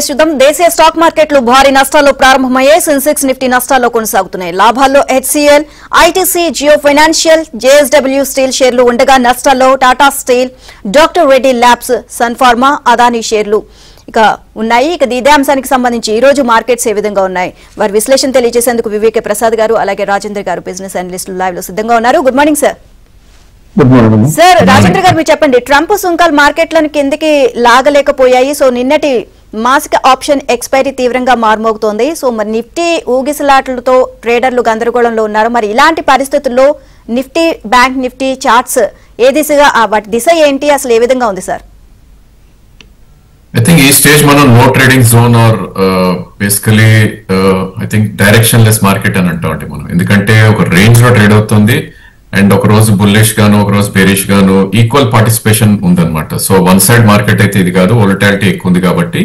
చూద్దాం. దేశీయ స్టాక్ మార్కెట్లు భారీ నష్టాల్లో ప్రారంభమయ్యాయి. సెన్సెక్స్ నిఫ్టీ నష్టాల్లో కొనసాగుతున్నాయి. లాభాల్లో HCL, ITC, Jio Financial, JSW Steel షేర్లు ఉండగా నష్టాల్లో Tata Steel, doctor Reddy Labs, Sun Pharma, Adani షేర్లు ఇక ఉన్నాయి. ఇదే అంశానికి సంబంధించి ఈ రోజు మార్కెట్స్ ఏ విధంగా ఉన్నాయి వారి విశ్లేషణ తెలియజేసేందుకు వివేకే ప్రసాద్ గారు అలాగే రాజేంద్ర గారు బిజినెస్ అనలిస్టులు లైవ్ లో సిద్ధంగా ఉన్నారు. Good morning sir. Sir Rajendra garu మీరు చెప్పండి, ట్రంప్ సుంకాలు మార్కెట్లను కిందికి లాగలేకపోయాయి. సో నిన్నటి మాసిక ఆప్షన్ ఎక్స్పైరీ తీవ్రంగా మారుమోగుతోంది. సో మరి నిఫ్టీ ఊగిసలాట్లతో ట్రేడర్లు గందరగోళంలో ఉన్నారు. మరి ఇలాంటి పరిస్థితుల్లో నిఫ్టీ, బ్యాంక్ నిఫ్టీ చార్ట్స్ ఏ దిశగా, వాటి దిశ ఏంటి, అసలు ఏ విధంగా ఉంది సార్? I think ఈ స్టేజ్ మనం no trading zone or basically I think directionless market అని అంటాం మనం. ఎందుకంటే ఒక రేంజ్ లో ట్రేడ్ అవుతుంది అండ్ ఒక రోజు బుల్లిష్ గాను ఒక రోజు బేరిష్ గాను ఈక్వల్ పార్టిసిపేషన్ ఉందన్నమాట. సో వన్ సైడ్ మార్కెట్ అయితే ఇది కాదు, వోలటాలిటీ ఎక్కువ ఉంది. కాబట్టి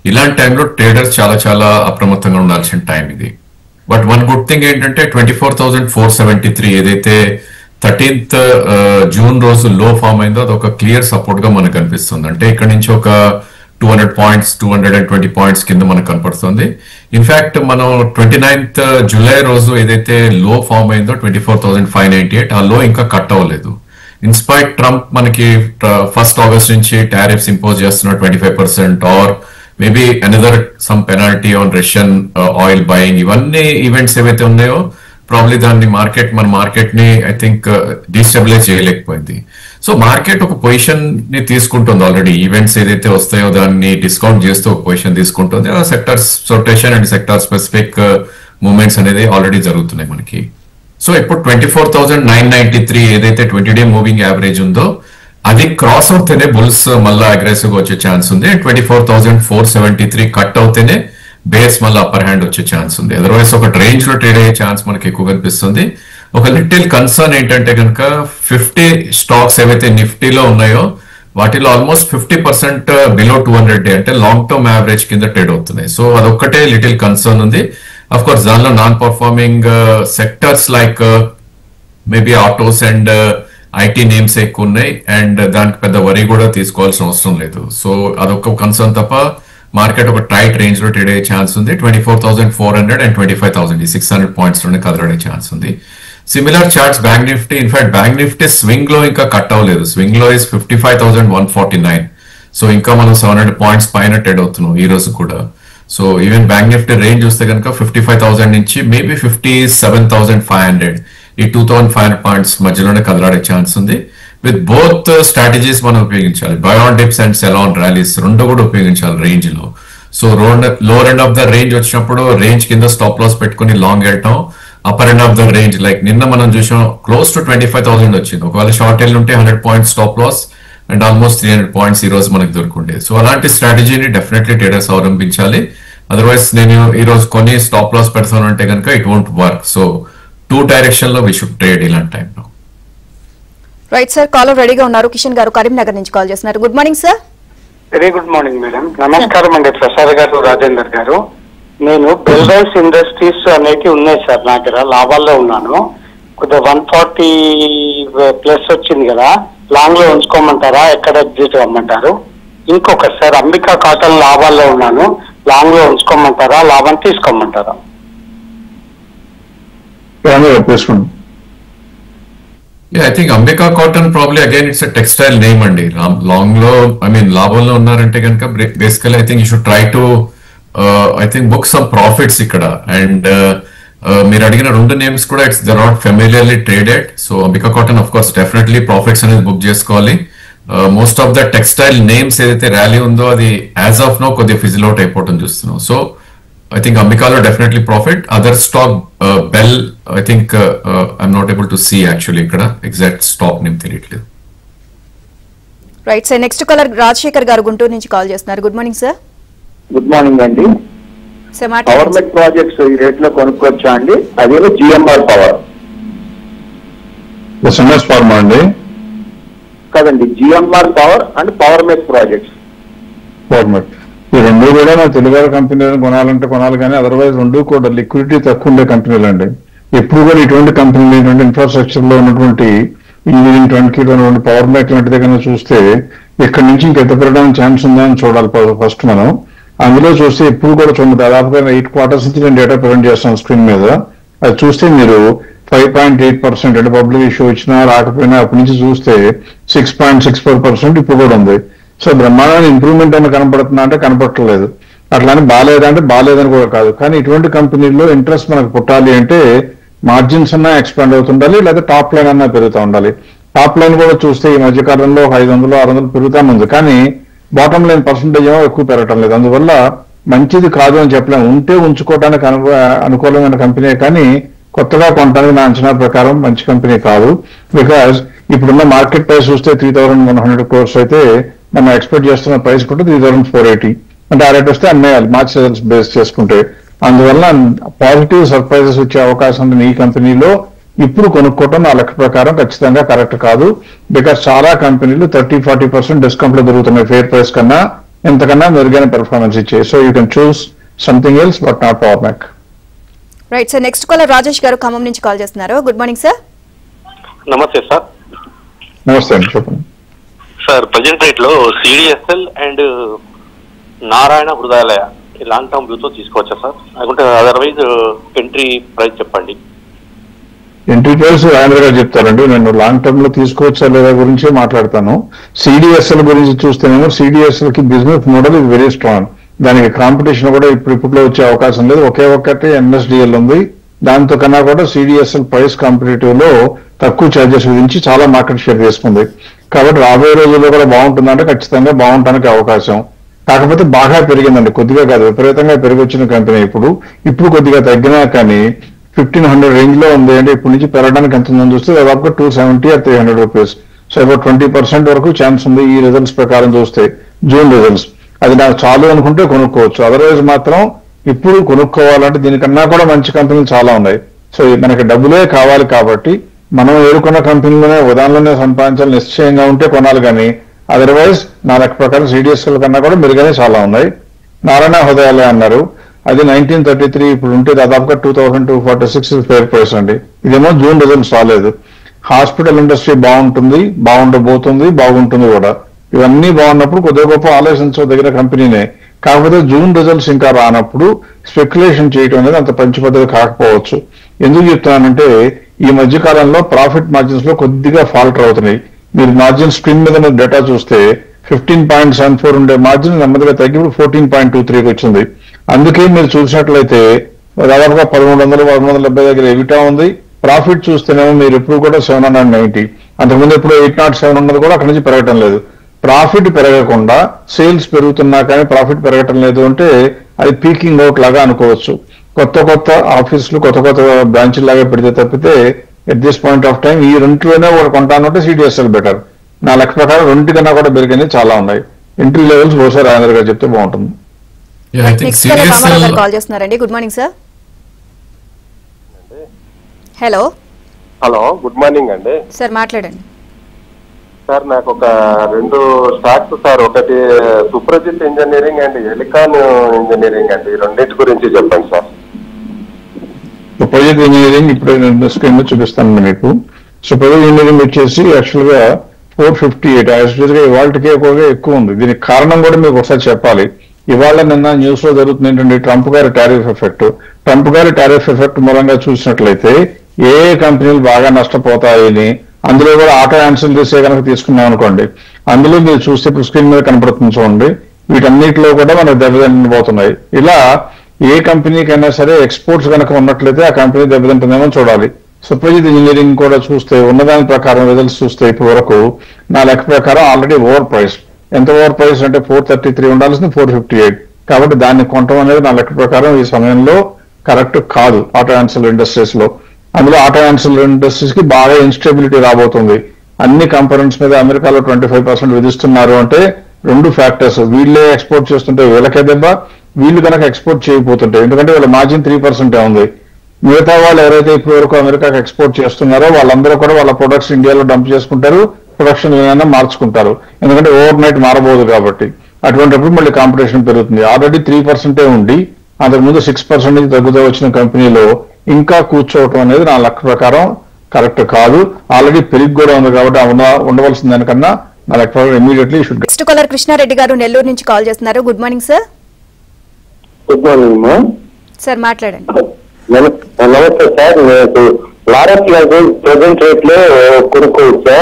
ఇలాంటి టైంలో ట్రేడర్స్ చాలా అప్రమత్తంగా ఉండాల్సిన టైం ఇది. బట్ వన్ గుడ్ థింగ్ ఏంటంటే 24,473 ఏదైతే 13th జూన్ రోజు లో ఫామ్ అయిందో అది ఒక క్లియర్ సపోర్ట్ గా మనకు కనిపిస్తుంది. అంటే ఇక్కడ నుంచి ఒక 200 పాయింట్స్ 220 పాయింట్స్ కింద మనకు కనపడుతుంది. ఇన్ఫాక్ట్ మనం 29th జూలై రోజు ఏదైతే లో ఫామ్ అయిందో 24,598 ఆ లో ఇంకా కట్ అవ్వలేదు. ఇన్స్పైట్ ట్రంప్ మనకి 1st ఆగస్ట్ నుంచి టారిఫ్స్ ఇంపోజ్ చేస్తున్న 25% or maybe another some penalty on Russian oil buying, ఇవన్నీ ఈవెంట్స్ ఏవైతే ఉన్నాయో ప్రాబ్లీ దాన్ని మన మార్కెట్ ని ఐ థింక్ డిస్టెబిలైజ్ చేయలేకపోయింది. సో మార్కెట్ ఒక పొజిషన్ ని తీసుకుంటుంది. ఆల్రెడీ ఈవెంట్స్ ఏదైతే వస్తాయో దాన్ని డిస్కౌంట్ చేస్తూ ఒక పొజిషన్ తీసుకుంటుంది. ఆ sectors rotation and sector specific movements అనేది ఆల్రెడీ జరుగుతున్నాయి మనకి. సో ఇప్పుడు 24,993 ఏదైతే 20-day మూవింగ్ యావరేజ్ ఉందో అది క్రాస్ అవుతేనే బుల్స్ మళ్ళీ అగ్రెసివ్ గా వచ్చే ఛాన్స్ ఉంది. 24,473 కట్ అవుతేనే బేర్స్ మళ్ళీ అప్పర్ హ్యాండ్ వచ్చే ఛాన్స్ ఉంది. అదర్వైజ్ ఒక రేంజ్ లో ట్రేడ్ అయ్యే ఛాన్స్ మనకి ఎక్కువ కనిపిస్తుంది. ఒక లిటిల్ కన్సర్న్ ఏంటంటే కనుక 50 స్టాక్స్ ఏవైతే నిఫ్టీలో ఉన్నాయో వాటిలో ఆల్మోస్ట్ 50% బిలో 200 డే అంటే లాంగ్ టర్మ్ యావరేజ్ కింద ట్రేడ్ అవుతున్నాయి. సో అదొక్కటే లిటిల్ కన్సర్న్ ఉంది. అఫ్ కోర్స్ దానిలో non performing sectors like maybe autos and IT names ఎక్కువ ఉన్నాయి అండ్ దానికి పెద్ద వరి కూడా తీసుకోవాల్సిన అవసరం లేదు. సో అదొక కన్సర్న్ తప్ప మార్కెట్ ఒక టైట్ రేంజ్ లో ట్రేడ్ అయ్యే ఛాన్స్ ఉంది. 24,400 అండ్ 25,000 600 పాయింట్స్ లోనే కదలడే ఛాన్స్ ఉంది. Similar charts bank Nifty, in fact bank Nifty swing లో ఇంకా కట్ అవ్వలేదు. స్వింగ్ లో ఇస్ 55,149. సో ఇంకా మనం 700 పాయింట్స్ పైన ట్రేడ్ అవుతున్నాం ఈ రోజు కూడా. So even bank Nifty range చూస్తే కనుక 55,000 నుంచి మేబీ 57,500 ఈ 2,500 పాయింట్స్ మధ్యలోనే కదలాడే ఛాన్స్ ఉంది. విత్ బోత్ స్ట్రాటజీస్ మనం ఉపయోగించాలి. Buy on dips and sell on rallies రెండు కూడా ఉపయోగించాలి రేంజ్ లో. So lower end of the range వచ్చినప్పుడు రేంజ్ కింద స్టాప్ లాస్ పెట్టుకుని లాంగ్ వెళ్ళటం, upper end of the range like నిన్న మనం చూసాం క్లోజ్ టు 25,000 వచ్చింది. ఒకవేళ షార్ట్ ఎల్ ఉంటే 100 points stop loss and almost 300 points ఈ రోజు మనకు దొరుకుండేది. సో అలాంటి స్ట్రాటజీని డెఫినెట్లీ ట్రేడర్స్ అవలంబించాలి. అదర్వైజ్ నేను ఈ రోజు కొన్ని స్టాప్ లాస్ పెడతాను అంటే కనుక it won't work. So 2 direction లో వి షుడ్ ట్రేడ్ ఇలాంటి టైంలో. రైట్ సార్, కాలర్ రెడీగా ఉన్నారు. కిషన్ గారు కరీంనగర్ నుంచి కాల్ చేస్తున్నారు. Good morning sir. Very good morning madam. నమస్కారం అండి ప్రసాద్ గారు, రాజేందర్ గారు. నేను బెల్రైస్ ఇండస్ట్రీస్ అనేవి ఉన్నాయి సార్ నా దగ్గర, లాభాల్లో ఉన్నాను. కొద్దిగా 140 ప్లస్ వచ్చింది కదా, లాంగ్ లో ఉంచుకోమంటారా, ఎక్కడ ఎగ్జిట్ అమ్మంటారు? ఇంకొకటి సార్ అంబికా కాటన్ లాభాల్లో ఉన్నాను, లాంగ్ లో ఉంచుకోమంటారా, లాభం తీసుకోమంటారా? Yeah, I think Ambika Cotton probably again it's a textile name అండి. లాంగ్ లో లాభంలో ఉన్నారంటే కనుక basically I think you should try to I think book some profits ఇక్కడ. అండ్ మీరు అడిగిన రెండు నేమ్స్ కూడా it's they not familiarly traded. So Ambika cotton of course definitely profits అనేది బుక్ చేసుకోవాలి. Most of the textile names ఏదైతే rally ఉందో అది యాజ్ ఆఫ్ నో కొద్దిగా ఫిజిల్ అవుట్ అయిపోవడం చూస్తున్నాం. So I think Ambikalo definitely profit. Other stock, Bell, I think I'm not able to see actually ikkada exact stock name తెలియట్లేదు. Right sir, next caller Rajasekhar గారు గుంటూరు నుంచి call చేస్తున్నారు. Good morning sir. Good morning అండి. Power మెట్ Projects ఈ rate లో కొనుక్కోవచ్చా అండి? అదే జిఎంఆర్ పవర్ ఎస్ఎంఎస్ ఫార్మా అండి కదండి, GMR power and power met projects. Power mech ఈ రెండు కూడా మన తెలుగు కంపెనీలను కొనాలంటే కొనాలి, కానీ అదర్వైజ్ రెండు కూడా లిక్విడిటీ తక్కువ ఉండే కంపెనీలు అండి. ఎప్పుడు కూడా ఇటువంటి కంపెనీలు ఏంటంటే ఇన్ఫ్రాస్ట్రక్చర్ లో ఉన్నటువంటి ఇంజనీరింగ్ ట్వంటీలో ఉన్నటువంటి పవర్ మెట్ లాంటిది కన్నా చూస్తే ఇక్కడ నుంచి ఇంకెంత పెరగడానికి ఛాన్స్ ఉందా అని చూడాలి ఫస్ట్ మనం. అందులో చూస్తే ఇప్పుడు కూడా చూడండి, దాదాపుగా 8 క్వార్టర్స్ నుంచి నేను డేటా ప్రజెంట్ చేస్తాను స్క్రీన్ మీద. అది చూస్తే మీరు 5.8% అంటే పబ్లిక్ ఇష్యూ వచ్చినా రాకపోయినా అప్పటి నుంచి చూస్తే 6.64% ఇప్పుడు కూడా ఉంది. సో బ్రహ్మాండమైన ఇంప్రూవ్మెంట్ అని కనపడుతుందా అంటే కనపడట్లేదు. అట్లానే బాగాలేదా అంటే బాగాలేదని కూడా కాదు. కానీ ఇటువంటి కంపెనీల్లో ఇంట్రెస్ట్ మనకు పుట్టాలి అంటే మార్జిన్స్ అన్నా ఎక్స్పాండ్ అవుతుండాలి, లేదా టాప్ లైన్ అన్నా పెరుగుతూ ఉండాలి. టాప్ లైన్ కూడా చూస్తే ఈ మధ్యకాలంలో 500, 600 పెరుగుతానే ఉంది, కానీ బాటమ్ లైన్ పర్సంటేజ్ ఏమో ఎక్కువ పెరగటం లేదు. అందువల్ల మంచిది కాదు అని చెప్పలేము. ఉంటే ఉంచుకోవడానికి అనుకూలమైన కంపెనీ, కానీ కొత్తగా కొనడానికి నా అంచనా ప్రకారం మంచి కంపెనీ కాదు. బికాజ్ ఇప్పుడున్న మార్కెట్ ప్రైస్ చూస్తే 3,100 crores అయితే మనం ఎక్స్పెక్ట్ చేస్తున్న ప్రైస్ కూడా 3,480. అంటే ఆ రేట్ వస్తే అమ్మేయాలి మార్చ్ రిజల్ట్స్ బేస్ చేసుకుంటే. అందువల్ల పాజిటివ్ సర్ప్రైజెస్ వచ్చే అవకాశం ఉంది ఈ కంపెనీలో. ఇప్పుడు కొనుక్కోవటం నా లెక్క ప్రకారం ఖచ్చితంగా కరెక్ట్ కాదు. బికాస్ చాలా కంపెనీలు 30-40% డిస్కౌంట్ లో దొరుకుతున్నాయి ఫేర్ ప్రైస్ కన్నా, ఎంతకన్నా మెరుగైన పెర్ఫార్మెన్స్ ఇచ్చాయి. So you can choose something else but not Power Mech. Right sir, next caller Rajesh గారు ఖమ్మం నుంచి కాల్ చేస్తున్నారు. Good morning sir. నమస్తే సార్. నమస్తే అండి, చెప్పండి సార్. ప్రజెంట్ రేట్ లో CDSL and Narayana Hrudayalaya long term view తో తీసుకోవచ్చా సార్? అనుకుంటే అదర్వైజ్ ఎంట్రీ ప్రైస్ చెప్పండి. ఎంట్రీ ప్రైస్ రాజేంద్ర గారు చెప్తారండి. నేను లాంగ్ టర్మ్ లో తీసుకోవచ్చా లేదా గురించి మాట్లాడతాను. సిడిఎస్ఎల్ గురించి చూస్తేనేమో సిడిఎస్ఎల్ కి బిజినెస్ మోడల్ ఇది వెరీ స్ట్రాంగ్. దానికి కాంపిటీషన్ కూడా ఇప్పుడిప్పుడులో వచ్చే అవకాశం లేదు. ఒకే ఒక్కటి ఎన్ఎస్డిఎల్ ఉంది. దాంతో కన్నా కూడా సిడిఎస్ఎల్ ప్రైస్ కాంపిటేటివ్ లో తక్కువ ఛార్జెస్ విధించి చాలా మార్కెట్ షేర్ చేసుకుంది. కాబట్టి రాబోయే రోజుల్లో కూడా బాగుంటుందంటే ఖచ్చితంగా బాగుంటానికి అవకాశం. కాకపోతే బాగా పెరిగిందండి, కొద్దిగా కాదు, విపరీతంగా పెరిగొచ్చిన కంపెనీ. ఇప్పుడు కొద్దిగా తగ్గినా కానీ 1,500 రేంజ్ లో ఉంది. అంటే ఇప్పటి నుంచి పెరగడానికి ఎంత ఉందని చూస్తే దాదాపుగా 270 or 300 రూపీస్. సో అబౌట్ 20% వరకు ఛాన్స్ ఉంది ఈ రిజల్ట్స్ ప్రకారం చూస్తే, జూన్ రిజల్ట్స్. అది నాకు చాలు అనుకుంటే కొనుక్కోవచ్చు. అదర్వైజ్ మాత్రం ఇప్పుడు కొనుక్కోవాలంటే దీనికన్నా కూడా మంచి కంపెనీలు చాలా ఉన్నాయి. సో మనకి డబ్బులే కావాలి కాబట్టి మనం ఏరుకున్న కంపెనీలోనే ఉదాహరణలోనే సంపాదించాలని నిశ్చయంగా ఉంటే కొనాలి. కానీ అదర్వైజ్ నా లెక్క ప్రకారం సిడిఎస్ఎల్ కన్నా కూడా మెరుగనే చాలా ఉన్నాయి. నారాయణ హృదయాలయ అన్నారు, అది 1933 ఇప్పుడు ఉంటే దాదాపుగా 2,246 ఫేర్ ప్రైస్ అండి. ఇదేమో జూన్ రిజల్ట్స్ రాలేదు. హాస్పిటల్ ఇండస్ట్రీ బాగుంటుంది, బాగుంటుంది కూడా. ఇవన్నీ బాగున్నప్పుడు కొద్దిగా గొప్ప ఆలోచించదగిన కంపెనీనే. కాకపోతే జూన్ రిజల్ట్స్ ఇంకా రానప్పుడు స్పెక్యులేషన్ చేయడం అనేది అంత మంచి పద్ధతి కాకపోవచ్చు. ఎందుకు చెప్తున్నానంటే ఈ మధ్య కాలంలో ప్రాఫిట్ మార్జిన్స్ లో కొద్దిగా ఫాల్టర్ అవుతున్నాయి. మీరు మార్జిన్ స్క్రీన్ మీద డేటా చూస్తే 15.74 ఉండే మార్జిన్ నెమ్మదిగా తగ్గి 14.23కి వచ్చింది. అందుకే మీరు చూసినట్లయితే దాదాపుగా 1,300-1,370 దగ్గర ఎవిటా ఉంది. ప్రాఫిట్ చూస్తేనేమో మీరు ఎప్పుడు కూడా 790, అంతకుముందు ఎప్పుడు 807 కూడా అక్కడి నుంచి పెరగటం లేదు. ప్రాఫిట్ పెరగకుండా సేల్స్ పెరుగుతున్నా కానీ ప్రాఫిట్ పెరగటం లేదు అంటే అది పీకింగ్ అవుట్ లాగా అనుకోవచ్చు. కొత్త ఆఫీసులు కొత్త బ్రాంచ్లు లాగా పెడితే తప్పితే at this point of time ఈ రెండులోనే ఒకటి కొంటానంటే సిడిఎస్ఎల్ బెటర్. నా లెక్క ప్రకారం రెండు కన్నా కూడా పెరిగినవి చాలా ఉన్నాయి. ఎంట్రీ లెవెల్స్ బహుశా రాజేంద్ర గారు చెప్తే బాగుంటుంది. కాల్ చేస్తున్నారండి. Good morning sir. Hello good morning అండి సార్, మాట్లాడండి సార్. నాకు ఒక 2 స్టాక్స్ సార్. ఒకటి Suprajit engineering and Elecon engineering అండి. ఈ రెండింటి గురించి చెప్పండి సార్. సుప్రజిత్ ఇంజనీరింగ్ ఇప్పుడు నేను స్క్రీన్ లో చూపిస్తాను మీకు. సుప్రజిత్ ఇంజనీరింగ్ వచ్చేసి యాక్చువల్ గా 458 యాక్చువల్ గా ఇవాళకే ఎక్కువ ఉంది. దీనికి కారణం కూడా మీకు ఒకసారి చెప్పాలి. ఇవాళ నిన్న న్యూస్ లో జరుగుతుంది ఏంటంటే ట్రంప్ గారి టారిఫ్ ఎఫెక్ట్ మూలంగా చూసినట్లయితే ఏ కంపెనీలు బాగా నష్టపోతాయని, అందులో కూడా ఆటో యాన్సిలరీసే కనుక తీసుకున్నాం అనుకోండి, అందులో మీరు చూస్తే ఇప్పుడు స్క్రీన్ మీద కనపడుతుంది చూడండి, వీటన్నిటిలో కూడా మనకు దెబ్బతింటబోతున్నాయి. ఇలా ఏ కంపెనీకైనా సరే ఎక్స్పోర్ట్స్ కనుక ఉన్నట్లయితే ఆ కంపెనీ దెబ్బతింటుందేమో చూడాలి. సుప్రజిత్ ఇంజనీరింగ్ కూడా చూస్తే ఉన్నదాని ప్రకారం రిజల్ట్స్ చూస్తే ఇప్పటి వరకు నా లెక్క ప్రకారం ఆల్రెడీ ఓవర్ ప్రైస్. ఎంత ఓవర్ ప్రైస్ అంటే 433 ఉండాల్సింది 458. కాబట్టి దాన్ని కొనడం అనేది నా లెక్క ప్రకారం ఈ సమయంలో కరెక్ట్ కాదు ఆటో యాన్సిలరీ ఇండస్ట్రీస్ లో. అందులో ఆటో యాన్సిలరీ ఇండస్ట్రీస్ కి బాగా ఇన్స్టెబిలిటీ రాబోతుంది. అన్ని కంపోనెంట్స్ మీద అమెరికాలో 25% విధిస్తున్నారు అంటే 2 ఫ్యాక్టర్స్. వీళ్ళే ఎక్స్పోర్ట్ చేస్తుంటే వీళ్ళకే దెబ్బ, వీళ్ళు కనుక ఎక్స్పోర్ట్ చేయకపోతుంటే, ఎందుకంటే వీళ్ళ మార్జిన్ 3% ఉంది. మిగతా వాళ్ళు ఎవరైతే ఇప్పటి వరకు అమెరికాకి ఎక్స్పోర్ట్ చేస్తున్నారో వాళ్ళందరూ కూడా వాళ్ళ ప్రొడక్ట్స్ ఇండియాలో డంప్ చేసుకుంటారు, ప్రొడక్షన్ ఏమైనా మార్చుకుంటారు. ఎందుకంటే ఓవర్ నైట్ మారబోదు కాబట్టి. అటువంటిప్పుడు మళ్ళీ కాంపిటీషన్ పెరుగుతుంది. ఆల్రెడీ 3% ఉండి అంతకుముందు 6% నుంచి తగ్గుతూ వచ్చిన కంపెనీలో ఇంకా కూర్చోవటం అనేది నా లెక్క ప్రకారం కరెక్ట్ కాదు. ఆల్రెడీ పెరిగి కూడా ఉంది కాబట్టి ఉండవలసిన దానికన్నా నా లెక్క ప్రకారం immediately should. Next caller Krishna Reddy గారు నెల్లూరు నుంచి కాల్ చేస్తున్నారు. Good morning sir. Good morning మా సార్ మాట్లాడండి. నమస్తే సార్. నేను లారస్ లాగ్ ప్రెసెంట్ రేట్ లో కొనుక్కోవచ్చా?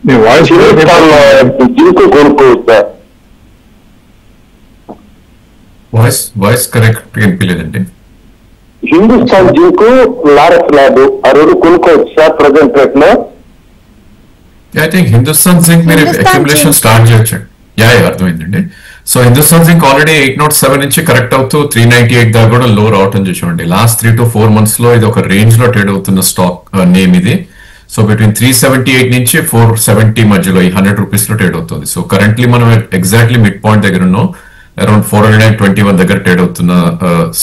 మీ వాయిస్ జింకు కొనుక్కోవచ్చా? వాయిస్ కరెక్ట్ వినిపించలేదండి. హిందుస్థాన్ జింకు లారస్ ల్యాబ్ ఆ రెండు కొనుక్కోవచ్చు సార్ ప్రెసెంట్ రేట్ లో? ఐ థింక్ హిందుస్థాన్ జింక్ మీరు అక్యుములేషన్ స్టార్ట్ చేయొచ్చు. అర్థమైందండి. సో హిందుస్థాన్ జింక్ ఆల్రెడీ 807 నుంచి కరెక్ట్ అవుతూ 398 దాకా కూడా లో రావటం చూసామండి. లాస్ట్ 3 to 4 months లో ఇది ఒక రేంజ్ లో ట్రేడ్ అవుతున్న స్టాక్ నేమ్ ఇది. సో బిట్వీన్ 378 నుంచి 470 మధ్యలో ఈ 100 రూపీస్ లో ట్రేడ్ అవుతుంది. సో కరెంట్లీ మనం ఎగ్జాక్ట్లీ మిడ్ పాయింట్ దగ్గర ఉన్నాం. అరౌండ్ 421 దగ్గర ట్రేడ్ అవుతున్న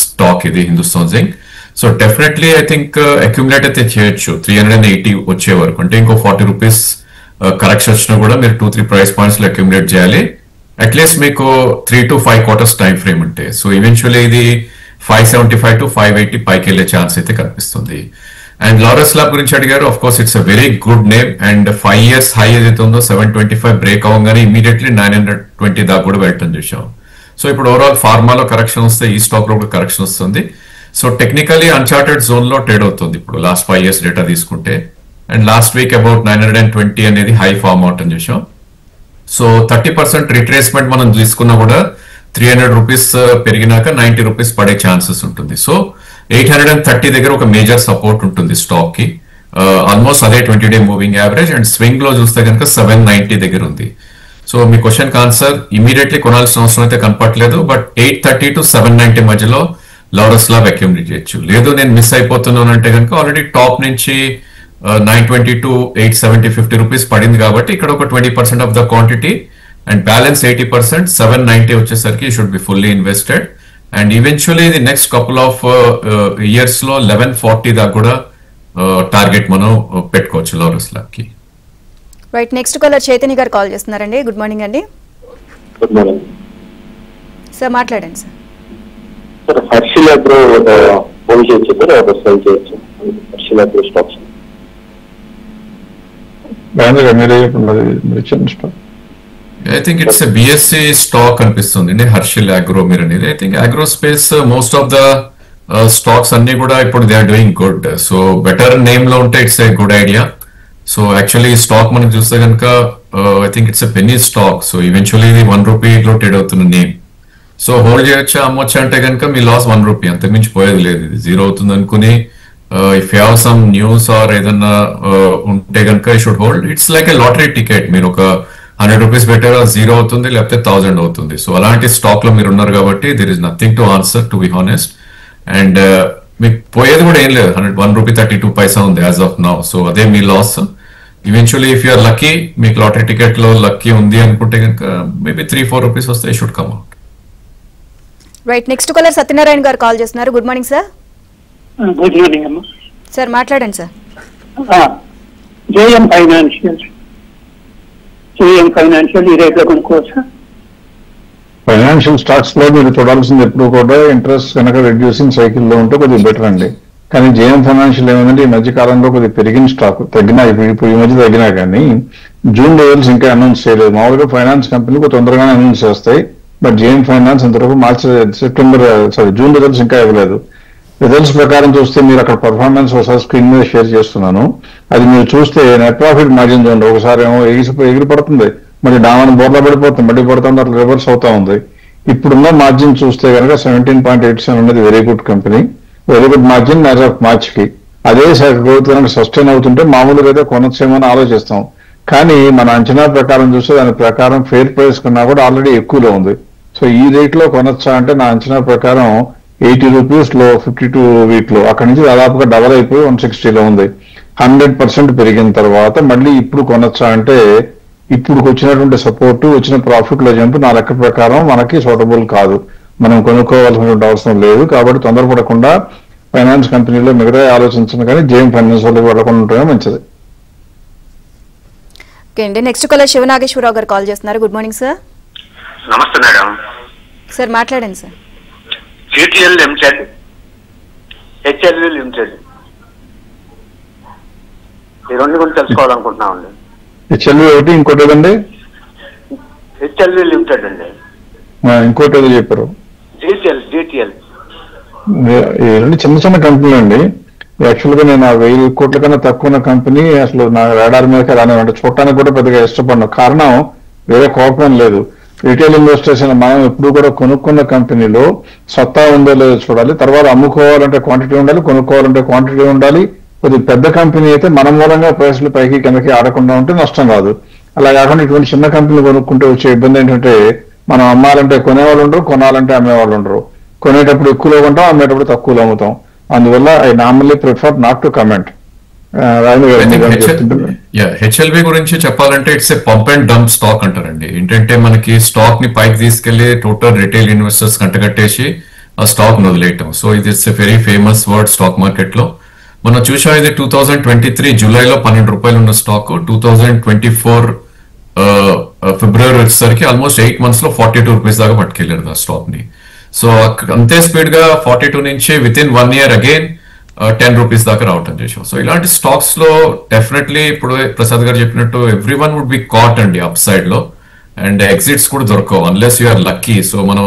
స్టాక్ ఇది Hindustan zinc. So definitely I think accumulate అయితే చేయొచ్చు 380 వచ్చే వరకు. అంటే ఇంకో 40 రూపీస్ కరెక్షన్ వచ్చినా కూడా మీరు 2-3 ప్రైస్ పాయింట్స్ లో అక్యుములేట్ చేయాలి. అట్లీస్ట్ మీకు 3 to 5 quarters టైం ఫ్రేమ్ ఉంటే. సో ఈవెన్చువల్లీ ఇది 575 to 580 పైకి వెళ్ళే ఛాన్స్ అయితే కనిపిస్తుంది. అండ్ లారస్ ల్యాబ్ గురించి అడిగారు. Of course it's a very good name. And 5 years high ఏదైతే ఉందో 725 బ్రేక్ అవ్వగానే ఇమీడియట్లీ 920 దాకా కూడా వెళ్ళటం చూసాం. సో ఇప్పుడు ఓవరాల్ ఫార్మాలో కరెక్షన్ వస్తే ఈ స్టాక్ లో కూడా కరెక్షన్ వస్తుంది. సో టెక్నికలీ అన్చార్టెడ్ జోన్ లో ట్రేడ్ అవుతుంది ఇప్పుడు లాస్ట్ 5 years డేటా తీసుకుంటే. అండ్ లాస్ట్ వీక్ అబౌట్ 920 అనేది హై ఫార్మ్ అవటం చూసాం. సో 30% రిట్రేస్మెంట్ మనం తీసుకున్నా కూడా 300 రూపీస్ పెరిగినాక 90 రూపీస్ పడే ఛాన్సెస్ ఉంటుంది. సో 830 దగ్గర ఒక మేజర్ సపోర్ట్ ఉంటుంది స్టాక్ కి. ఆల్మోస్ట్ అదే 20-day moving average. And swing లో చూస్తే కనుక 790 దగ్గర ఉంది. సో మీ క్వశ్చన్ ఆన్సర్ ఇమీడియట్లీ కొనాల్సిన అవసరం అయితే కనపట్లేదు. బట్ 830 to 790 మధ్యలో లారస్ ల్యాబ్ అక్యుములేట్ చేయొచ్చు. లేదు నేను మిస్ అయిపోతున్నాను అంటే కనుక ఆల్రెడీ టాప్ నుంచి 920 to 870, 50 రూపీస్ పడింది కాబట్టి ఇక్కడ ఒక 20% of the quantity and balance 80% 790 వచ్చేసరికి should be fully invested. And eventually ఇది నెక్స్ట్ కపుల్ ఆఫ్ ఇయర్స్ లో 1140 దాకా కూడా టార్గెట్ మనం పెట్టుకోవచ్చు లారస్ ల్యాబ్ కి. రైట్, నెక్స్ట్ కాలర్ చైతన్య గారు కాల్ చేస్తున్నారండి. గుడ్ మార్నింగ్ అండి. గుడ్ మార్నింగ్ సార్ మాట్లాడండి sir. Sir Harshil Agro hold చేయొచ్చు సార్, సెల్ చేయొచ్చు Harshil Agro stocks? I think it's BSE stock అనిపిస్తుంది హర్షిల్ అగ్రో మీరు అనేది. I think agro space most of the stocks అన్ని కూడా ఇప్పుడు they are doing good. So better name లో ఉంటే it's a good idea. So actually ఈ స్టాక్ మనం చూస్తే కనుక I think it's a penny stock. So eventually ఇది 1 rupee లో ట్రేడ్ అవుతున్న నేమ్. సో హోల్డ్ చేయొచ్చా అమ్మొచ్చా అంటే కనుక మీ లాస్ 1 rupee, అంతకుమించి పోయేది లేదు. ఇది జీరో అవుతుంది అనుకుని if you have some news or ఏదన్నా ఉంటే కనుక you should hold. It's like a lottery ticket. మీరు ఒక 100 రూపీస్ పెట్టారా జీరో అవుతుంది, లేకపోతే 1000 అవుతుంది. సో అలాంటి స్టాక్ లో మీరు ఉన్నారు కాబట్టి there is nothing to answer to be honest. And మీకు పోయేది కూడా ఏం లేదు. 1 rupee 32 paisa ఉంది యాజ్ ఆఫ్ నౌ. సో అదే మీ loss. Eventually if you're lucky, మీకు లాటరీ టికెట్ లో లక్కీ ఉంది అనుకుంటే కనుక మేబీ 3-4 రూపీస్ వస్తే should come out. Right, next caller Satyanarayana garu call చేస్తున్నారు. Good morning sir. Good morning అమ్మా. సార్ మాట్లాడండి సార్. జేఎం ఫైనాన్షియల్ ఈ రేట్ లో కొనుక్కోవచ్చా? ఫైనాన్షియల్ స్టాక్స్ లో మీరు చూడాల్సింది ఎప్పుడు కూడా ఇంట్రెస్ట్ కనుక రెడ్యూసింగ్ సైకిల్ లో ఉంటే కొద్దిగా బెటర్ అండి. కానీ జేఎం ఫైనాన్షియల్ ఏమైందంటే ఈ మధ్య కాలంలో కొద్దిగా పెరిగిన స్టాక్ తగ్గినా, ఇప్పుడు ఈ మధ్య తగ్గినా కానీ జూన్ లెవెల్స్ ఇంకా అనౌన్స్ చేయలేదు. మామూలుగా ఫైనాన్స్ కంపెనీలు తొందరగానే అనౌన్స్ చేస్తాయి. బట్ జేఎం ఫైనాన్స్ ఇంతవరకు జూన్ రిజల్ట్స్ ఇంకా ఇవ్వలేదు. రిజల్ట్స్ ప్రకారం చూస్తే మీరు అక్కడ పర్ఫార్మెన్స్ ఒకసారి స్క్రీన్ మీద షేర్ చేస్తున్నాను. అది మీరు చూస్తే నెట్ ప్రాఫిట్ మార్జిన్ చూడండి. ఒకసారి ఏమో ఎగిరి పడుతుంది, మళ్ళీ డామన్ బోర్లా పడిపోతుంది, మళ్ళీ పడుతుంది, అట్లా రివర్స్ అవుతా ఉంది. ఇప్పుడున్న మార్జిన్ చూస్తే కనుక 17.87 ఉన్నది very good company, very good margin as of March కి. అదే గ్రోత్ కనుక సస్టైన్ అవుతుంటే మామూలుగా అయితే కొనొచ్చేమని ఆలోచిస్తాం. కానీ మన అంచనా ప్రకారం చూస్తే దాని ప్రకారం ఫెయిర్ ప్రైస్ కన్నా కూడా ఆల్రెడీ ఎక్కువలో ఉంది. సో ఈ రేట్ లో కొనొచ్చా అంటే నా అంచనా ప్రకారం 80 రూపీస్ లో 52 వీక్ లో అక్కడి నుంచి దాదాపుగా డబల్ అయిపోయి 160లో ఉంది. 100% పెరిగిన తర్వాత మళ్ళీ ఇప్పుడు కొనొచ్చా అంటే ఇప్పుడు వచ్చినటువంటి సపోర్ట్, వచ్చిన ప్రాఫిట్ లో జంప్ నా లెక్క ప్రకారం మనకి సూటబుల్ కాదు. మనం కొనుక్కోవాల్సినటువంటి అవసరం లేదు. కాబట్టి తొందరపడకుండా ఫైనాన్స్ కంపెనీలో మిగతా ఆలోచించను, కానీ జేఎం ఫైనాన్స్ వాళ్ళకి వెళ్ళకుండా ఉంటమే మంచిది. ఓకే అండి, నెక్స్ట్ కాలర్ శివనాగేశ్వరరావు గారు కాల్ చేస్తున్నారు. Good morning sir. నమస్తే మేడం. సార్ మాట్లాడండి sir. CTL limited, HLV limited, ఈ రెండు గురించి తెలుసుకోవాలనుకుంటున్నామండి. హెచ్ఎల్వి ఒకటి, ఇంకోటి ఏదండి? హెచ్ఎల్వి లిమిటెడ్ అండి. ఇంకోటి ఏదో చెప్పారు. డిటిఎల్ ఈ రెండు చిన్న చిన్న కంపెనీలు అండి. యాక్చువల్ గా నేను 1000 కోట్ల కన్నా తక్కువ ఉన్న కంపెనీ అసలు నా రాడార్ మీదకి రానివ్వండి, చూడటానికి కూడా పెద్దగా ఇష్టపడను. కారణం వేరే కోపం లేదు. రిటైల్ ఇన్వెస్టర్స్ మనం ఎప్పుడు కూడా కొనుక్కున్న కంపెనీలో సత్తా ఉందో లేదో చూడాలి. తర్వాత అమ్ముకోవాలంటే క్వాంటిటీ ఉండాలి, కొనుక్కోవాలంటే క్వాంటిటీ ఉండాలి. కొద్ది పెద్ద కంపెనీ అయితే మన మూలంగా ప్రైస్లు పైకి కిందకి ఆడకుండా ఉంటే నష్టం కాదు. అలా కాకుండా ఇటువంటి చిన్న కంపెనీలు కొనుక్కుంటే వచ్చే ఇబ్బంది ఏంటంటే మనం అమ్మాలంటే కొనేవాళ్ళు ఉండరు, కొనాలంటే అమ్మేవాళ్ళు ఉండరు. కొనేటప్పుడు ఎక్కువలో కొంటాం, అమ్మేటప్పుడు తక్కువలో అమ్ముతాం. అందువల్ల I normally prefer not to comment. HLV గురించి చెప్పాలంటే it's a pump and dump stock అంటారండి. ఏంటంటే మనకి స్టాక్ ని పైకి తీసుకెళ్లి టోటల్ రిటైల్ ఇన్వెస్టర్స్ కంటగట్టేసి ఆ స్టాక్ వదిలేయటం. సో ఇది it's a very famous word stock market లో. మనం చూసాం ఇది 2023 జూలైలో 12 రూపాయలు ఉన్న స్టాక్ 2024 ఫిబ్రవరి వచ్చేసరికి ఆల్మోస్ట్ 8 months లో 42 రూపీస్ దాకా పట్టుకెళ్ళారు ఆ స్టాక్ ని. సో అంతే స్పీడ్ గా 42 నుంచి with in 1 year again 10 rupees దాకా రావటం చేసాం. సో ఇలాంటి స్టాక్స్ లో డెఫినెట్లీ ఇప్పుడు ప్రసాద్ గారు చెప్పినట్టు everyone would be caught అండి అప్ సైడ్ లో, అండ్ ఎగ్జిట్స్ కూడా దొరకవు అన్లెస్ యూఆర్ లక్కీ. సో మనం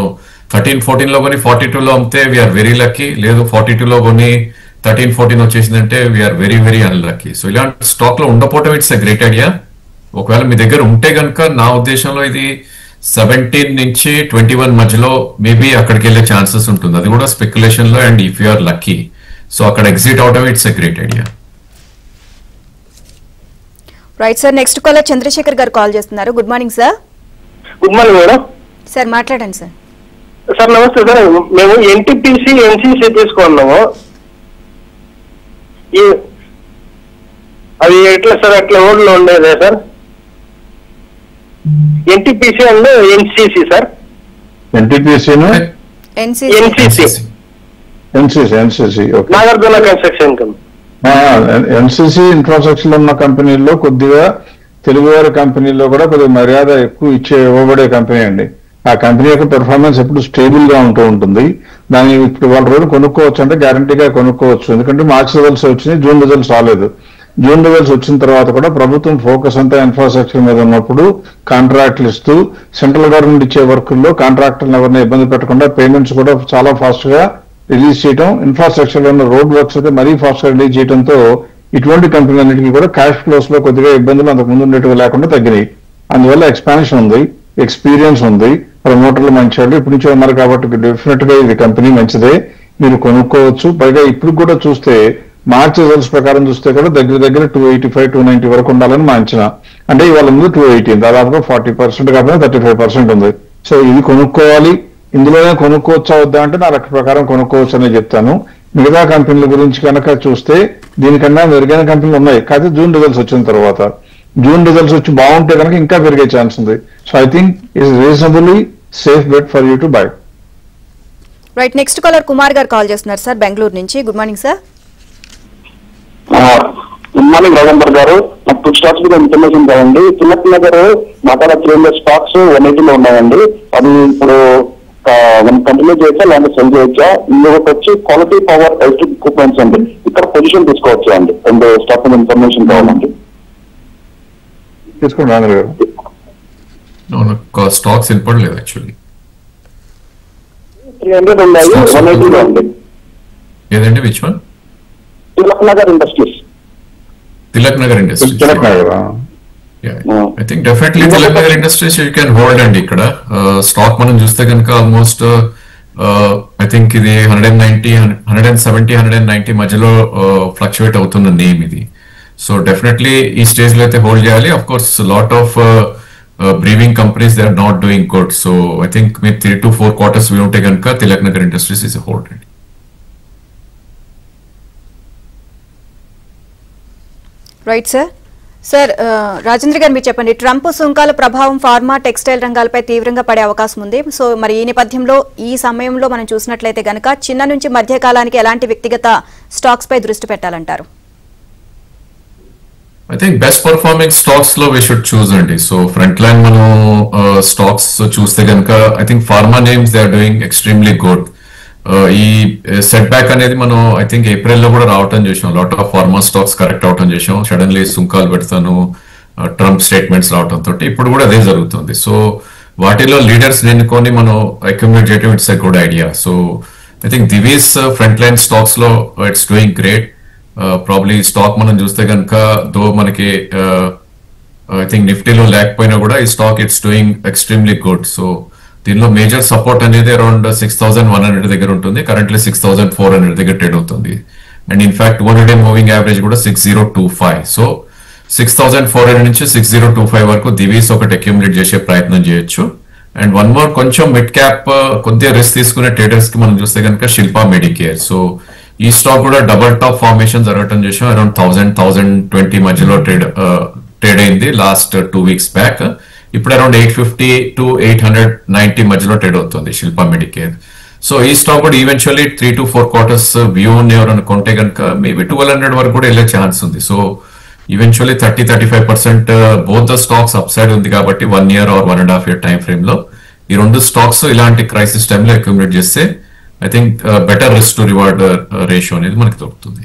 13-14 లో కొని 42 లో అమ్మితే వీఆర్ వెరీ లక్కీ, లేదు 42 లో కొని 13-14 వచ్చేసిందంటే we're very very unlucky. So ఇలాంటి స్టాక్ లో ఉండకపోవటం ఇట్స్ ఎ గ్రేట్ ఐడియా. ఒకవేళ మీ దగ్గర ఉంటే కనుక నా ఉద్దేశంలో ఇది 17 నుంచి 21 మధ్యలో మేబీ అక్కడికి వెళ్ళే ఛాన్సెస్ ఉంటుంది. అది కూడా స్పెక్యులేషన్ లో, and if you're lucky so అక్కడ ఎగ్జిట్ అవటం it's a great idea. Right sir, next caller Chandrasekhar గారు కాల్ చేస్తున్నారు. Good morning sir. Good morning madam. Sir మాట్లాడండి సార్. సార్ నమస్తే సార్. మేము ఎన్టీపీసీ ఎన్సీసీ తీసుకున్నాము. అది ఎట్లా సార్, అట్లా ఓల్డ్లో ఉండేదే సార్? NTPC and NCC sir. NTPC NCC Nagarjuna construction NCC infrastructure ఉన్న కంపెనీల్లో కొద్దిగా తెలుగువారి కంపెనీల్లో కూడా కొద్దిగా మర్యాద ఎక్కువ ఇవ్వబడే కంపెనీ అండి. ఆ కంపెనీ యొక్క పెర్ఫార్మెన్స్ ఎప్పుడు స్టేబుల్ గా ఉంటూ ఉంటుంది. దాన్ని ఇప్పుడు వాళ్ళ రోజు కొనుక్కోవచ్చు అంటే గ్యారంటీగా కొనుక్కోవచ్చు. ఎందుకంటే మార్చ్ రిజల్ట్స్ వచ్చినాయి, జూన్ రిజల్ట్స్ రాలేదు. జూన్ రిజల్ట్స్ వచ్చిన తర్వాత కూడా ప్రభుత్వం ఫోకస్ అంతా ఇన్ఫ్రాస్ట్రక్చర్ మీద ఉన్నప్పుడు కాంట్రాక్ట్లు ఇస్తూ సెంట్రల్ గవర్నమెంట్ ఇచ్చే వర్కుల్లో కాంట్రాక్టర్లను ఎవరిని ఇబ్బంది పెట్టకుండా పేమెంట్స్ కూడా చాలా ఫాస్ట్ గా రిలీజ్ చేయడం, ఇన్ఫ్రాస్ట్రక్చర్ లో ఉన్న రోడ్ వర్క్స్ అయితే మరీ ఫాస్ట్ గా రిలీజ్ చేయడంతో ఇటువంటి కంపెనీలన్నిటికీ కూడా క్యాష్ ఫ్లోస్ లో కొద్దిగా ఇబ్బందులు అంతకు ముందు ఉండేటివి లేకుండా తగ్గినాయి. అందువల్ల ఎక్స్పాన్షన్ ఉంది, ఎక్స్పీరియన్స్ ఉంది, ప్రమోటర్లు మంచి వాళ్ళు ఇప్పటి నుంచి ఉన్నారు కాబట్టి డెఫినెట్ గా ఇది కంపెనీ మంచిదే, మీరు కొనుక్కోవచ్చు. పైగా ఇప్పుడు కూడా చూస్తే మార్చ్ రిజల్ట్స్ ప్రకారం చూస్తే కూడా దగ్గర 285-290 వరకు ఉండాలని మా అంచనా. అంటే ఇవాళ ముందు 280, దాదాపుగా 40% కాకపోతే 35% ఉంది. సో ఇది కొనుక్కోవాలి. ఇందులోనే కొనుక్కోవచ్చా వద్దా అంటే నా లెక్క ప్రకారం కొనుక్కోవచ్చు అనే చెప్తాను. మిగతా కంపెనీల గురించి కనుక చూస్తే దీనికన్నా మెరుగైన కంపెనీలు ఉన్నాయి. కాకపోతే జూన్ రిజల్ట్స్ వచ్చిన తర్వాత, జూన్ రిజల్ట్స్ వచ్చి బాగుంటే కనుక ఇంకా పెరిగే ఛాన్స్ ఉంది. So I think it's reasonably safe bet for you to buy. Right, next caller Kumar గారు కాల్ చేస్తున్నారు సార్ బెంగళూరు నుంచి. Good morning sir. Good morning Rajender గారు. నాకు 2 స్టాక్స్ మీద ఇన్ఫర్మేషన్ కావండి. తిలక్ నగర్ మాట్లాడే 300 స్టాక్స్ 180 ఉన్నాయండి. అది ఇప్పుడు మనం కంటిన్యూ చేయొచ్చా లేదంటే సెల్ చేయొచ్చా? ఇంకొకటి వచ్చి క్వాలిటీ పవర్ ఎలక్ట్రిక్ ఎక్విప్మెంట్స్ అండి, ఇక్కడ పొజిషన్ తీసుకోవచ్చా అండి? 2 స్టాక్ మీద ఇన్ఫర్మేషన్ కావాలండి. తీసుకోండి రాజేంద్ర గారు. Stocks ఇన్పడలేదు actually. 300 ఉన్నాయి, 180 ఉంది. ఏదండి which one? Tilak Nagar industries. Tilak Nagar industries. I think definitely Tilak Nagar industries you can hold అండి. ఇక్కడ స్టాక్ మనం చూస్తే కనుక ఆల్మోస్ట్ ఐ థింక్ ఇది 170-190 మధ్యలో ఫ్లక్చువేట్ అవుతున్న నేమ్ ఇది. సో డెఫినెట్లీ ఈ స్టేజ్ లో అయితే హోల్డ్ చేయాలి. Of course lot of brewing companies they are not doing good. So I think మీరు 3 to 4 quarters వీ ఉంటే కనుక Tilak Nagar industries is hold అండి. Right sir. Sir Rajendra garu మీరు చెప్పండి, ట్రంప్ సుంకాల ప్రభావం ఫార్మా, టెక్స్టైల్ రంగాలపై తీవ్రంగా పడే అవకాశం ఉంది. సో మరి ఈ నేపథ్యంలో ఈ సమయంలో మనం చూసినట్లయితే గనక చిన్న నుంచి మధ్య కాలానికి ఎలాంటి వ్యక్తిగత స్టాక్స్ పై దృష్టి పెట్టాలంటారు? I think best performing stocks లో వీ షుడ్ చూస్ అండి. సో ఫ్రంట్ లైన్ మనం స్టాక్స్ చూస్తే కనుక I think pharma names they are doing extremely good. ఈ సెట్ బ్యాక్ అనేది మనం ఐ థింక్ ఏప్రిల్లో కూడా రావటం చేసాం. Lot of pharma stocks correct అవటం చేసాం. సడన్లీ సుంకాలు పెడతాను, ట్రంప్ స్టేట్మెంట్స్ రావటంతో ఇప్పుడు కూడా అదే జరుగుతుంది. సో వాటిలో లీడర్స్ ఎన్నుకొని మనం అక్యుములేట్ చేయడం it's a good idea. So I think Divi's front line stocks లో it's doing great. Probably stock మనం చూస్తే కనుక దో మనకి ఐ థింక్ నిఫ్టీలో లేకపోయినా కూడా ఈ stock it's doing extremely good. So దీనిలో మేజర్ సపోర్ట్ అనేది అరౌండ్ 6,100 దగ్గర ఉంటుంది. కరెంట్లీ 6,400 దగ్గర ట్రేడ్ అవుతుంది. And in fact 200 day moving average కూడా 6,025. సో 6,400 నుంచి 6,025 వరకు దివీస్ ఒకటి అక్యుములేట్ చేసే ప్రయత్నం చేయొచ్చు. అండ్ వన్ మోర్ కొంచెం మిడ్ క్యాప్ కొద్దిగా రిస్క్ తీసుకునే ట్రేడర్స్ కి మనం చూస్తే కనుక శిల్పా మెడికేర్. సో ఈ స్టాక్ కూడా డబుల్ టాప్ ఫార్మేషన్ జరగటం చేసాం. అరౌండ్ 1,020 మధ్యలో ట్రేడ్ అయింది లాస్ట్ 2 weeks బ్యాక్. ఇప్పుడు అరౌండ్ 850 to 890 మధ్యలో ట్రేడ్ అవుతుంది శిల్పా మెడికేర్. సో ఈ స్టాక్ కూడా ఈవెన్చువల్లీ 3 to 4 quarters వ్యూ ఎవరైనా కొంటే కనుక మేబీ 1,200 వరకు కూడా వెళ్ళే ఛాన్స్ ఉంది. So eventually 30-35% both the stocks up side ఉంది కాబట్టి 1 year or 1.5 year time frame లో ఈ రెండు స్టాక్స్ ఇలాంటి క్రైసిస్ టైంలో అక్యుములేట్ చేస్తే I think better risk to reward ratio అనేది మనకి దొరుకుతుంది.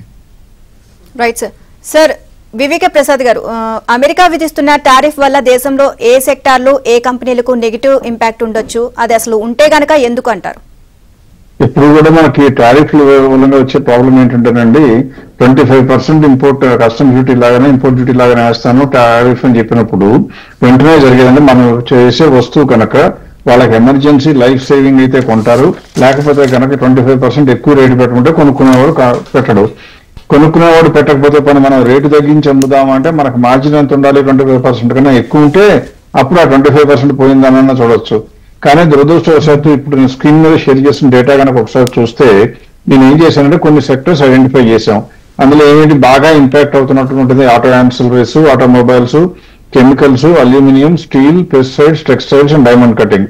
Right sir. సార్ వివేక ప్రసాద్ గారు, అమెరికా విధిస్తున్న టారిఫ్ వల్ల దేశంలో ఏ సెక్టార్లు ఏ కంపెనీలకు నెగిటివ్ ఇంపాక్ట్ ఉండొచ్చు, అది అసలు ఉంటే గనక ఎందుకు అంటారు? ఇప్పుడు కూడా మనకి టారిఫ్ మూలంగా వచ్చే ప్రాబ్లం ఏంటంటేనండి 25% ఇంపోర్ట్ కస్టమ్ డ్యూటీ లాగానే ఇంపోర్ట్ డ్యూటీ లాగానే వేస్తాను టారిఫ్ అని చెప్పినప్పుడు వెంటనే జరిగేదంటే మనం చేసే వస్తువు కనుక వాళ్ళకి ఎమర్జెన్సీ లైఫ్ సేవింగ్ అయితే కొంటారు, లేకపోతే కనుక 25% ఎక్కువ రేటు పెట్టుకుంటే కొనుక్కునేవాడు పెట్టడు. కొనుక్కునేవాడు పెట్టకపోతే పని మనం రేటు తగ్గించి అమ్ముదామంటే మనకు మార్జిన్ ఎంత ఉండాలి, 25% కన్నా ఎక్కువ ఉంటే అప్పుడు ఆ 25% పోయిందనన్నా చూడొచ్చు. కానీ దురదృష్టవశాత్తు ఇప్పుడు నేను స్క్రీన్ మీద షేర్ చేసిన డేటా కనుక ఒకసారి చూస్తే నేను ఏం చేశానంటే కొన్ని సెక్టర్స్ ఐడెంటిఫై చేశాం. అందులో ఏమిటి బాగా ఇంపాక్ట్ అవుతున్నటువంటి auto ancillaries, automobiles, chemicals, aluminium, steel, pesticides, textiles and diamond cutting.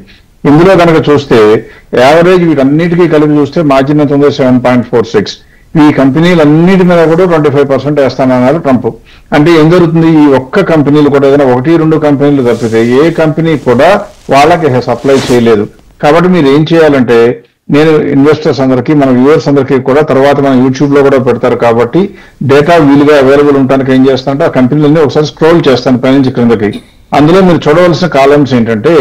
ఇందులో కనుక చూస్తే యావరేజ్ వీటన్నిటికీ కలిపి చూస్తే మార్జిన్ ఎంత ఉంది 7.46. ఈ కంపెనీలన్నిటి మీద కూడా 25% వేస్తానన్నారు ట్రంప్. అంటే ఏం జరుగుతుంది, ఈ ఒక్క కంపెనీలు కూడా ఏదైనా 1-2 కంపెనీలు తప్పితే ఏ కంపెనీ కూడా వాళ్ళకి సప్లై చేయలేదు. కాబట్టి మీరు ఏం చేయాలంటే, నేను ఇన్వెస్టర్స్ అందరికీ మన వ్యూవర్స్ అందరికీ కూడా తర్వాత మన యూట్యూబ్ లో కూడా పెడతారు కాబట్టి డేటా వీలుగా అవైలబుల్ ఉండడానికి ఏం చేస్తానంటే ఆ కంపెనీలన్నీ ఒకసారి స్క్రోల్ చేస్తాను పైనుంచి క్రిందకి. అందులో మీరు చూడవలసిన కాలమ్స్ ఏంటంటే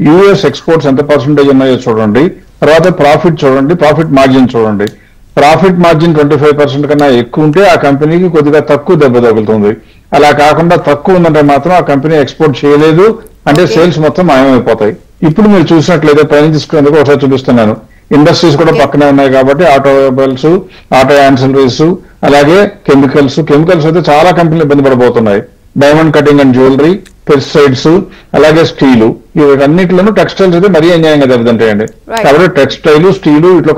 యూఎస్ ఎక్స్పోర్ట్స్ ఎంత పర్సెంటేజ్ ఉన్నాయో చూడండి, తర్వాత ప్రాఫిట్ చూడండి, ప్రాఫిట్ మార్జిన్ చూడండి. ప్రాఫిట్ మార్జిన్ 25% కన్నా ఎక్కువ ఉంటే ఆ కంపెనీకి కొద్దిగా తక్కువ దెబ్బ తగులుతుంది. అలా కాకుండా తక్కువ ఉందంటే మాత్రం ఆ కంపెనీ ఎక్స్పోర్ట్ చేయలేదు అంటే సేల్స్ మొత్తం మాయమైపోతాయి. ఇప్పుడు మీరు చూసినట్లయితే పైన తీసుకునేందుకు ఒకసారి చూపిస్తున్నాను. ఇండస్ట్రీస్ కూడా పక్కనే ఉన్నాయి కాబట్టి ఆటోమొబైల్స్, ఆటో యాన్సిలరీస్, అలాగే కెమికల్స్ అయితే చాలా కంపెనీలు ఇబ్బంది పడబోతున్నాయి. Diamond cutting and jewellery, pesticides, అలాగే స్టీలు, వీటన్నిటిలోనూ టెక్స్టైల్స్ అయితే మరీ అన్యాయంగా దెబ్బతింటాయండి. కాబట్టి టెక్స్టైల్, స్టీలు ఇట్లా